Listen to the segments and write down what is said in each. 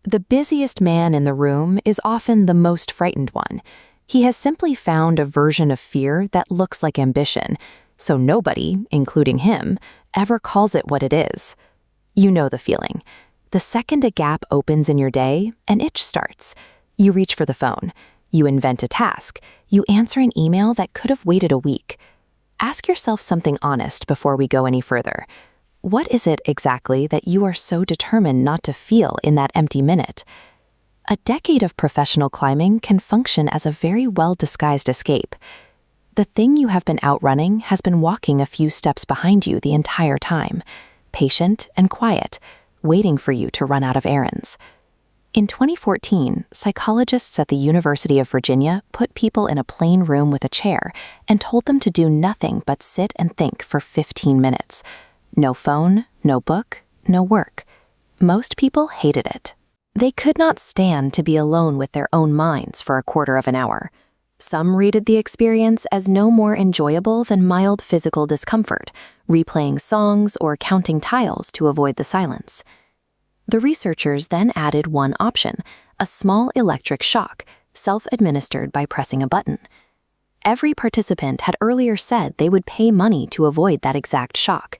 The busiest man in the room is often the most frightened one. He has simply found a version of fear that looks like ambition, so nobody, including him, ever calls it what it is. You know the feeling. The second a gap opens in your day, an itch starts. You reach for the phone. You invent a task. You answer an email that could have waited a week. Ask yourself something honest before we go any further. What is it exactly that you are so determined not to feel in that empty minute? A decade of professional climbing can function as a very well-disguised escape. The thing you have been outrunning has been walking a few steps behind you the entire time, patient and quiet, waiting for you to run out of errands. In 2014, psychologists at the University of Virginia put people in a plain room with a chair and told them to do nothing but sit and think for 15 minutes. No phone, no book, no work. Most people hated it. They could not stand to be alone with their own minds for a quarter of an hour. Some rated the experience as no more enjoyable than mild physical discomfort, replaying songs or counting tiles to avoid the silence. The researchers then added one option, a small electric shock, self-administered by pressing a button. Every participant had earlier said they would pay money to avoid that exact shock.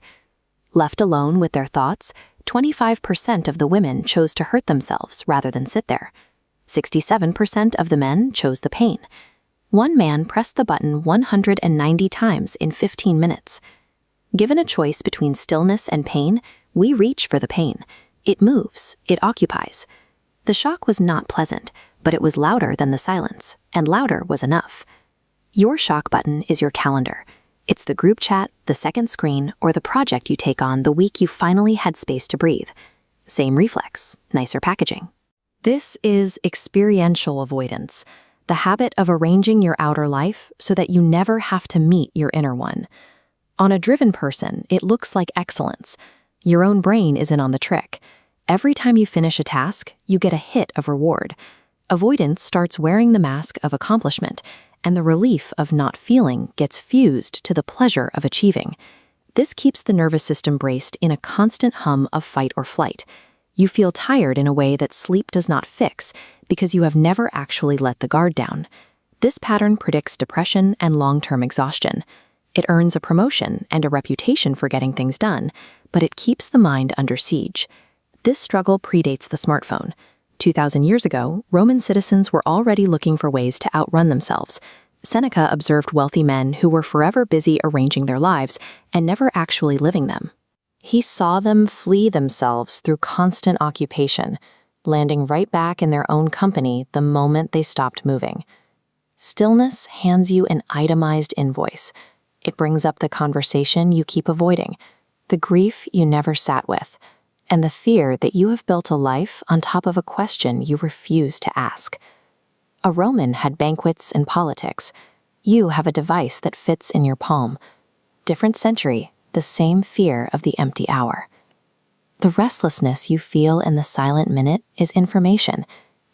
Left alone with their thoughts, 25% of the women chose to hurt themselves rather than sit there. 67% of the men chose the pain. One man pressed the button 190 times in 15 minutes. Given a choice between stillness and pain, we reach for the pain. It moves, it occupies. The shock was not pleasant, but it was louder than the silence, and louder was enough. Your shock button is your calendar. It's the group chat, the second screen, or the project you take on the week you finally had space to breathe. Same reflex, nicer packaging. This is experiential avoidance, the habit of arranging your outer life so that you never have to meet your inner one. On a driven person, it looks like excellence. Your own brain is in on the trick. Every time you finish a task, you get a hit of reward. Avoidance starts wearing the mask of accomplishment, and the relief of not feeling gets fused to the pleasure of achieving. This keeps the nervous system braced in a constant hum of fight or flight. You feel tired in a way that sleep does not fix because you have never actually let the guard down. This pattern predicts depression and long-term exhaustion. It earns a promotion and a reputation for getting things done, but it keeps the mind under siege. This struggle predates the smartphone. 2,000 years ago, Roman citizens were already looking for ways to outrun themselves. Seneca observed wealthy men who were forever busy arranging their lives and never actually living them. He saw them flee themselves through constant occupation, landing right back in their own company the moment they stopped moving. Stillness hands you an itemized invoice. It brings up the conversation you keep avoiding, the grief you never sat with, and the fear that you have built a life on top of a question you refuse to ask. A Roman had banquets and politics. You have a device that fits in your palm. Different century, the same fear of the empty hour. The restlessness you feel in the silent minute is information.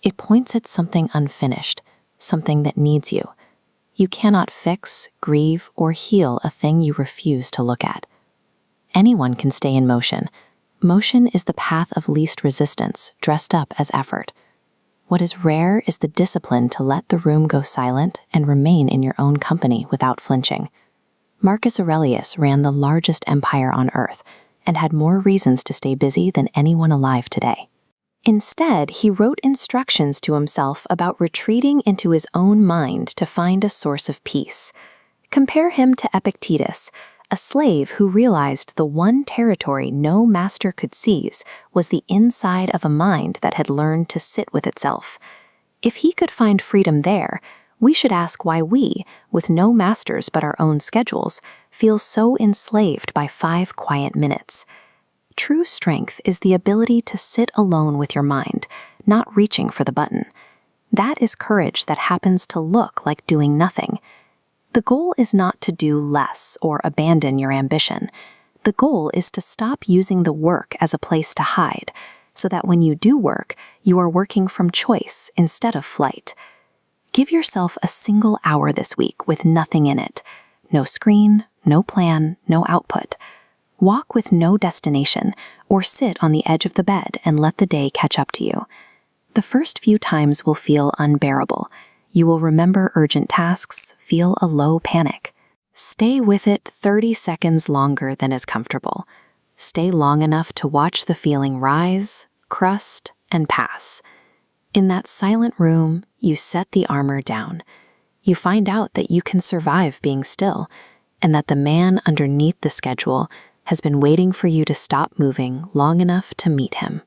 It points at something unfinished, something that needs you. You cannot fix, grieve, or heal a thing you refuse to look at. Anyone can stay in motion. Motion is the path of least resistance, dressed up as effort. What is rare is the discipline to let the room go silent and remain in your own company without flinching. Marcus Aurelius ran the largest empire on earth and had more reasons to stay busy than anyone alive today. Instead, he wrote instructions to himself about retreating into his own mind to find a source of peace. Compare him to Epictetus, a slave who realized the one territory no master could seize was the inside of a mind that had learned to sit with itself. If he could find freedom there, we should ask why we, with no masters but our own schedules, feel so enslaved by 5 quiet minutes. True strength is the ability to sit alone with your mind, not reaching for the button. That is courage that happens to look like doing nothing. The goal is not to do less or abandon your ambition. The goal is to stop using the work as a place to hide, so that when you do work, you are working from choice instead of flight. Give yourself a single hour this week with nothing in it. No screen, no plan, no output. Walk with no destination, or sit on the edge of the bed and let the day catch up to you. The first few times will feel unbearable. You will remember urgent tasks, feel a low panic. Stay with it 30 seconds longer than is comfortable. Stay long enough to watch the feeling rise, crust, and pass. In that silent room, you set the armor down. You find out that you can survive being still, and that the man underneath the schedule has been waiting for you to stop moving long enough to meet him.